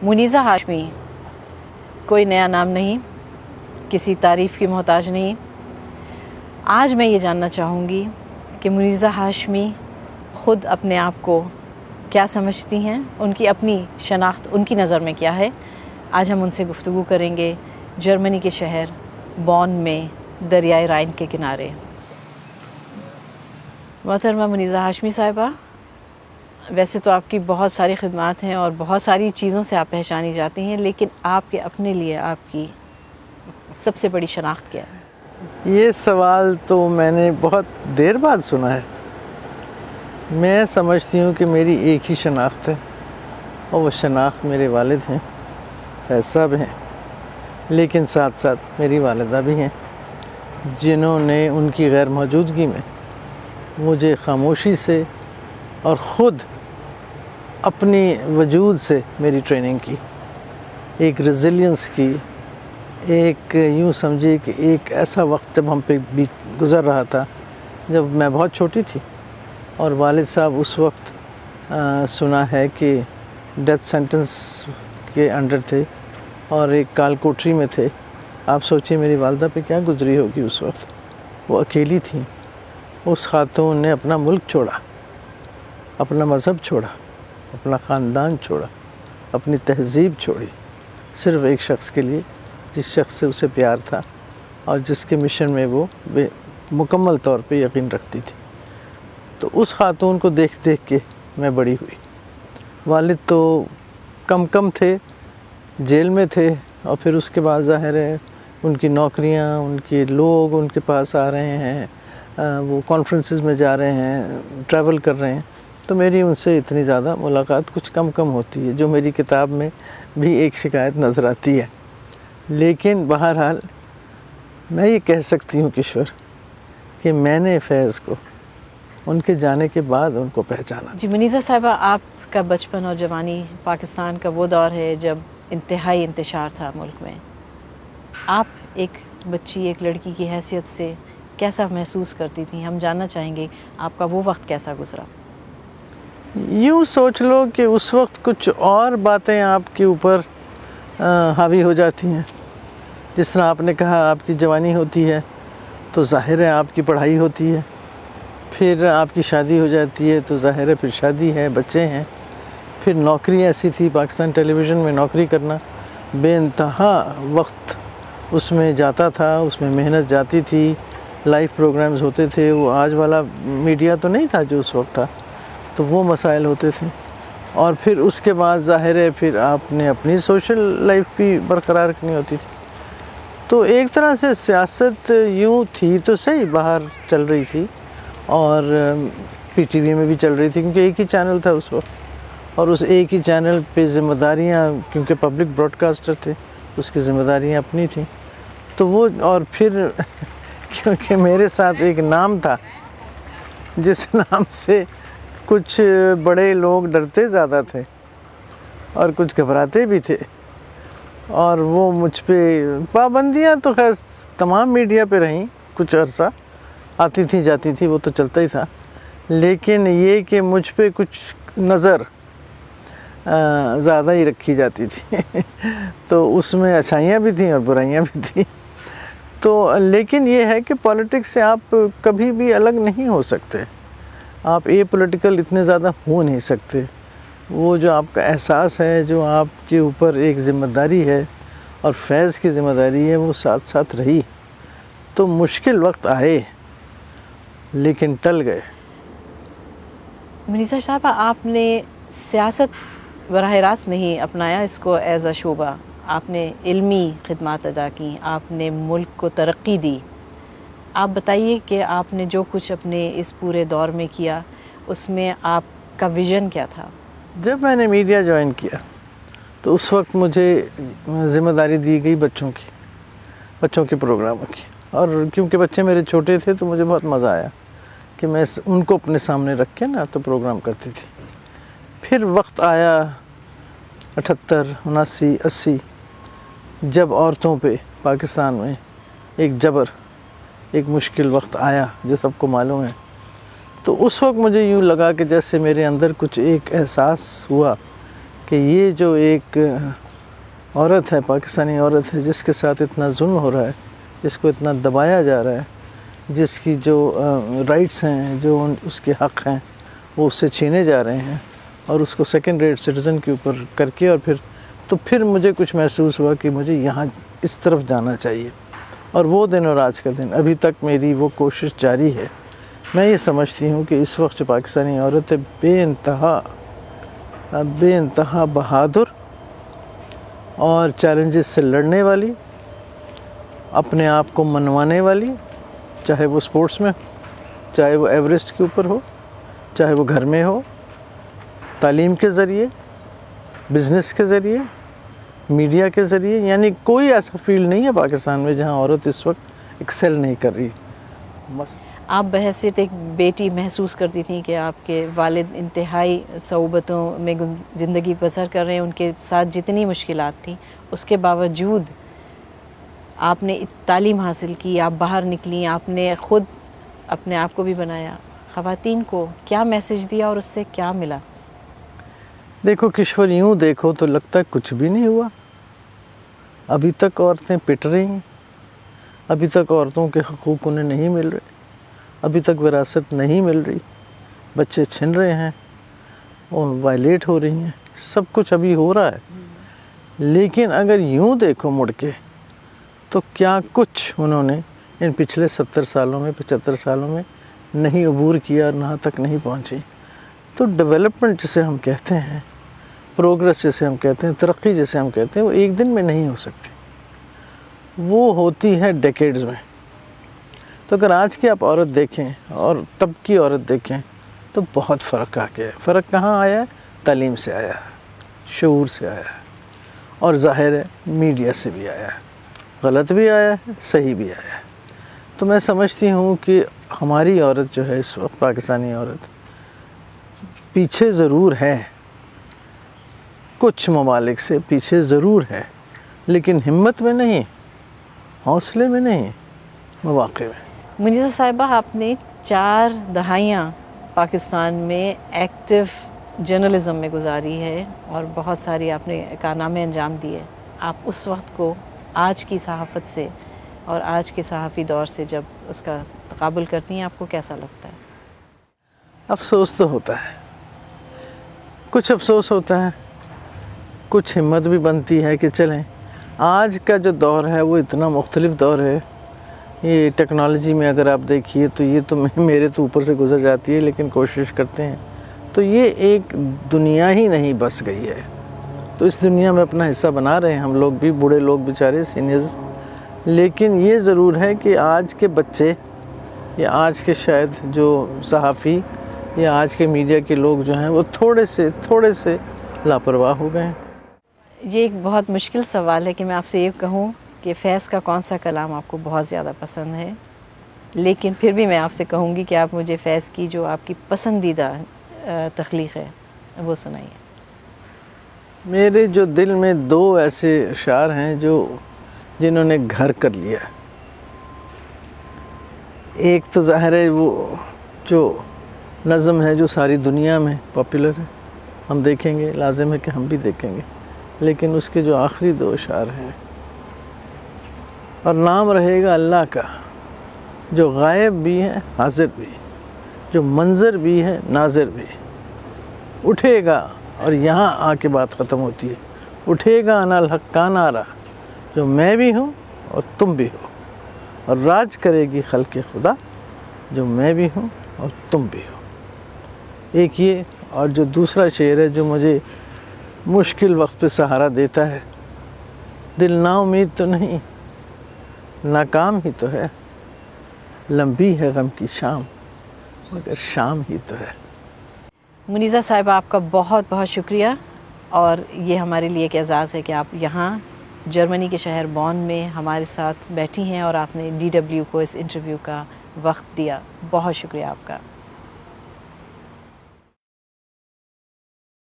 منیزہ ہاشمی کوئی نیا نام نہیں، کسی تعریف کی محتاج نہیں۔ آج میں یہ جاننا چاہوں گی کہ منیزہ ہاشمی خود اپنے آپ کو کیا سمجھتی ہیں، ان کی اپنی شناخت ان کی نظر میں کیا ہے۔ آج ہم ان سے گفتگو کریں گے جرمنی کے شہر بون میں دریائے رائن کے کنارے۔ محترمہ منیزہ ہاشمی صاحبہ، ویسے تو آپ کی بہت ساری خدمات ہیں اور بہت ساری چیزوں سے آپ پہچانی جاتی ہیں، لیکن آپ کے اپنے لیے آپ کی سب سے بڑی شناخت کیا ہے؟ یہ سوال تو میں نے بہت دیر بعد سنا ہے۔ میں سمجھتی ہوں کہ میری ایک ہی شناخت ہے، اور وہ شناخت میرے والد ہیں، فیض صاحب ہیں، لیکن ساتھ ساتھ میری والدہ بھی ہیں، جنہوں نے ان کی غیر موجودگی میں مجھے خاموشی سے اور خود اپنی وجود سے میری ٹریننگ کی، ایک ریزیلینس کی، ایک یوں سمجھے کہ ایک ایسا وقت جب ہم پہ گزر رہا تھا جب میں بہت چھوٹی تھی، اور والد صاحب اس وقت سنا ہے کہ ڈیتھ سینٹنس کے انڈر تھے اور ایک کال کوٹری میں تھے۔ آپ سوچیں میری والدہ پہ کیا گزری ہوگی اس وقت۔ وہ اکیلی تھیں۔ اس خاتون نے اپنا ملک چھوڑا، اپنا مذہب چھوڑا، اپنا خاندان چھوڑا، اپنی تہذیب چھوڑی، صرف ایک شخص کے لیے، جس شخص سے اسے پیار تھا اور جس کے مشن میں وہ مکمل طور پہ یقین رکھتی تھی۔ تو اس خاتون کو دیکھ دیکھ کے میں بڑی ہوئی۔ والد تو کم تھے، جیل میں تھے، اور پھر اس کے بعد ظاہر ہے ان کی نوکریاں، ان کے لوگ ان کے پاس آ رہے ہیں، وہ کانفرنسز میں جا رہے ہیں، ٹریول کر رہے ہیں، تو میری ان سے اتنی زیادہ ملاقات کچھ کم ہوتی ہے، جو میری کتاب میں بھی ایک شکایت نظر آتی ہے۔ لیکن بہرحال میں یہ کہہ سکتی ہوں کشور کہ میں نے فیض کو ان کے جانے کے بعد ان کو پہچانا۔ جی منیزہ صاحبہ، آپ کا بچپن اور جوانی پاکستان کا وہ دور ہے جب انتہائی انتشار تھا ملک میں۔ آپ ایک بچی، ایک لڑکی کی حیثیت سے کیسا محسوس کرتی تھیں؟ ہم جاننا چاہیں گے آپ کا وہ وقت کیسا گزرا۔ یوں سوچ لو کہ اس وقت کچھ اور باتیں آپ کے اوپر حاوی ہو جاتی ہیں۔ جس طرح آپ نے کہا آپ کی جوانی ہوتی ہے تو ظاہر ہے آپ کی پڑھائی ہوتی ہے، پھر آپ کی شادی ہو جاتی ہے تو ظاہر ہے پھر شادی ہے، بچے ہیں، پھر نوکری ایسی تھی، پاکستان ٹیلی ویژن میں نوکری کرنا بے انتہا وقت اس میں جاتا تھا، اس میں محنت جاتی تھی، لائیو پروگرامز ہوتے تھے، وہ آج والا میڈیا تو نہیں تھا جو اس وقت تھا، تو وہ مسائل ہوتے تھے، اور پھر اس کے بعد ظاہر ہے پھر آپ نے اپنی سوشل لائف بھی برقرار رکھنی ہوتی تھی۔ تو ایک طرح سے سیاست یوں تھی تو صحیح باہر چل رہی تھی، اور پی ٹی وی میں بھی چل رہی تھی، کیونکہ ایک ہی چینل تھا اس وقت، اور اس ایک ہی چینل پہ ذمہ داریاں، کیونکہ پبلک براڈ کاسٹر تھے، اس کی ذمہ داریاں اپنی تھیں، تو وہ، اور پھر کیونکہ میرے ساتھ ایک نام تھا جس نام سے کچھ بڑے لوگ ڈرتے زیادہ تھے اور کچھ گھبراتے بھی تھے، اور وہ مجھ پہ پابندیاں تو خیر تمام میڈیا پہ رہیں، کچھ عرصہ آتی تھیں جاتی تھیں، وہ تو چلتا ہی تھا، لیکن یہ کہ مجھ پہ کچھ نظر زیادہ ہی رکھی جاتی تھی تو اس میں اچھائیاں بھی تھیں اور برائیاں بھی تھیں۔ تو لیکن یہ ہے کہ پولیٹکس سے آپ کبھی بھی الگ نہیں ہو سکتے، آپ اے پولیٹیکل اتنے زیادہ ہو نہیں سکتے۔ وہ جو آپ کا احساس ہے، جو آپ کے اوپر ایک ذمہ داری ہے، اور فیض کی ذمہ داری ہے، وہ ساتھ ساتھ رہی، تو مشکل وقت آئے لیکن ٹل گئے۔ منیزہ صاحبہ، آپ نے سیاست براہ راست نہیں اپنایا اس کو ایز اے شعبہ، آپ نے علمی خدمات ادا کی، آپ نے ملک کو ترقی دی۔ آپ بتائیے کہ آپ نے جو کچھ اپنے اس پورے دور میں کیا، اس میں آپ کا ویژن کیا تھا؟ جب میں نے میڈیا جوائن کیا تو اس وقت مجھے ذمہ داری دی گئی بچوں کے پروگراموں کی، اور کیونکہ بچے میرے چھوٹے تھے تو مجھے بہت مزہ آیا کہ میں ان کو اپنے سامنے رکھ کے نا تو پروگرام کرتی تھی۔ پھر وقت آیا 78، 79، 80، جب عورتوں پہ پاکستان میں ایک جبر، ایک مشکل وقت آیا جو سب کو معلوم ہے، تو اس وقت مجھے یوں لگا کہ جیسے میرے اندر کچھ ایک احساس ہوا کہ یہ جو ایک عورت ہے، پاکستانی عورت ہے، جس کے ساتھ اتنا ظلم ہو رہا ہے، جس کو اتنا دبایا جا رہا ہے، جس کی جو رائٹس ہیں، جو اس کے حق ہیں، وہ اس سے چھینے جا رہے ہیں، اور اس کو سیکنڈ ریٹ سٹیزن کے اوپر کر کے، اور پھر مجھے کچھ محسوس ہوا کہ مجھے یہاں اس طرف جانا چاہیے، اور وہ دن اور آج کا دن ابھی تک میری وہ کوشش جاری ہے۔ میں یہ سمجھتی ہوں کہ اس وقت جو پاکستانی عورت ہے، بے انتہا بہادر اور چیلنجز سے لڑنے والی، اپنے آپ کو منوانے والی، چاہے وہ سپورٹس میں ہو، چاہے وہ ایوریسٹ کے اوپر ہو، چاہے وہ گھر میں ہو، تعلیم کے ذریعے، بزنس کے ذریعے، میڈیا کے ذریعے، یعنی کوئی ایسا فیلڈ نہیں ہے پاکستان میں جہاں عورت اس وقت ایکسل نہیں کر رہی۔ بس آپ بحیثیت ایک بیٹی محسوس کرتی تھیں کہ آپ کے والد انتہائی صعوبتوں میں زندگی بسر کر رہے ہیں، ان کے ساتھ جتنی مشکلات تھیں اس کے باوجود آپ نے تعلیم حاصل کی، آپ باہر نکلی، آپ نے خود اپنے آپ کو بھی بنایا۔ خواتین کو کیا میسج دیا اور اس سے کیا ملا؟ دیکھو کشور، یوں دیکھو تو لگتا ہے کچھ بھی نہیں ہوا۔ ابھی تک عورتیں پٹ رہی ہیں، ابھی تک عورتوں کے حقوق انہیں نہیں مل رہے، ابھی تک وراثت نہیں مل رہی، بچے چھن رہے ہیں اور وائلیٹ ہو رہی ہیں، سب کچھ ابھی ہو رہا ہے۔ لیکن اگر یوں دیکھو مڑ کے تو کیا کچھ انہوں نے ان پچھلے 70 سالوں میں 75 سالوں میں نہیں عبور کیا اور یہاں تک نہیں پہنچی۔ تو ڈیولپمنٹ جسے ہم کہتے ہیں، پروگرس جسے ہم کہتے ہیں، ترقی جسے ہم کہتے ہیں، وہ ایک دن میں نہیں ہو سکتی، وہ ہوتی ہے ڈیکیڈز میں۔ تو اگر آج کی آپ عورت دیکھیں اور تب کی عورت دیکھیں تو بہت فرق آ گیا ہے۔ فرق کہاں آیا ہے؟ تعلیم سے آیا ہے، شعور سے آیا ہے، اور ظاہر ہے میڈیا سے بھی آیا ہے، غلط بھی آیا ہے، صحیح بھی آیا ہے۔ تو میں سمجھتی ہوں کہ ہماری عورت جو ہے اس وقت، پاکستانی عورت، پیچھے ضرور ہے، کچھ ممالک سے پیچھے ضرور ہے، لیکن ہمت میں نہیں، حوصلے میں نہیں، مواقع میں۔ منیزہ صاحبہ، آپ نے 4 دہائیاں پاکستان میں ایکٹیو جرنلزم میں گزاری ہے اور بہت ساری آپ نے کارنامے انجام دیے۔ آپ اس وقت کو آج کی صحافت سے اور آج کے صحافی دور سے جب اس کا تقابل کرتی ہیں، آپ کو کیسا لگتا ہے؟ افسوس تو ہوتا ہے، کچھ افسوس ہوتا ہے، کچھ ہمت بھی بنتی ہے کہ چلیں آج کا جو دور ہے وہ اتنا مختلف دور ہے۔ یہ ٹیکنالوجی میں اگر آپ دیکھیے تو یہ تو میرے تو اوپر سے گزر جاتی ہے، لیکن کوشش کرتے ہیں تو یہ ایک دنیا ہی نہیں بس گئی ہے، تو اس دنیا میں اپنا حصہ بنا رہے ہیں ہم لوگ بھی، بوڑھے لوگ بیچارے سینئرز۔ لیکن یہ ضرور ہے کہ آج کے بچے یا آج کے شاید جو صحافی یا آج کے میڈیا کے لوگ جو ہیں وہ تھوڑے سے لاپرواہ ہو گئے ہیں۔ یہ ایک بہت مشکل سوال ہے کہ میں آپ سے یہ کہوں کہ فیض کا کون سا کلام آپ کو بہت زیادہ پسند ہے، لیکن پھر بھی میں آپ سے کہوں گی کہ آپ مجھے فیض کی جو آپ کی پسندیدہ تخلیق ہے وہ سنائیے۔ میرے جو دل میں 2 ایسے اشعار ہیں جنہوں نے گھر کر لیا۔ ایک تو ظاہر ہے وہ جو نظم ہے جو ساری دنیا میں پاپولر ہے، ہم دیکھیں گے، لازم ہے کہ ہم بھی دیکھیں گے، لیکن اس کے جو آخری 2 اشعار ہیں، اور نام رہے گا اللہ کا جو غائب بھی ہے حاضر بھی، جو منظر بھی ہے ناظر بھی، اٹھے گا، اور یہاں آ کے بات ختم ہوتی ہے، اٹھے گا انا الحق کا نعرہ، جو میں بھی ہوں اور تم بھی ہو، اور راج کرے گی خلق خدا، جو میں بھی ہوں اور تم بھی ہو۔ ایک یہ، اور جو دوسرا شعر ہے جو مجھے مشکل وقت پہ سہارا دیتا ہے، دل نا امید تو نہیں، ناکام ہی تو ہے، لمبی ہے غم کی شام مگر شام ہی تو ہے۔ منیزہ صاحبہ، آپ کا بہت بہت شکریہ، اور یہ ہمارے لیے ایک اعزاز ہے کہ آپ یہاں جرمنی کے شہر بون میں ہمارے ساتھ بیٹھی ہیں اور آپ نے DW کو اس انٹرویو کا وقت دیا۔ بہت شکریہ آپ کا۔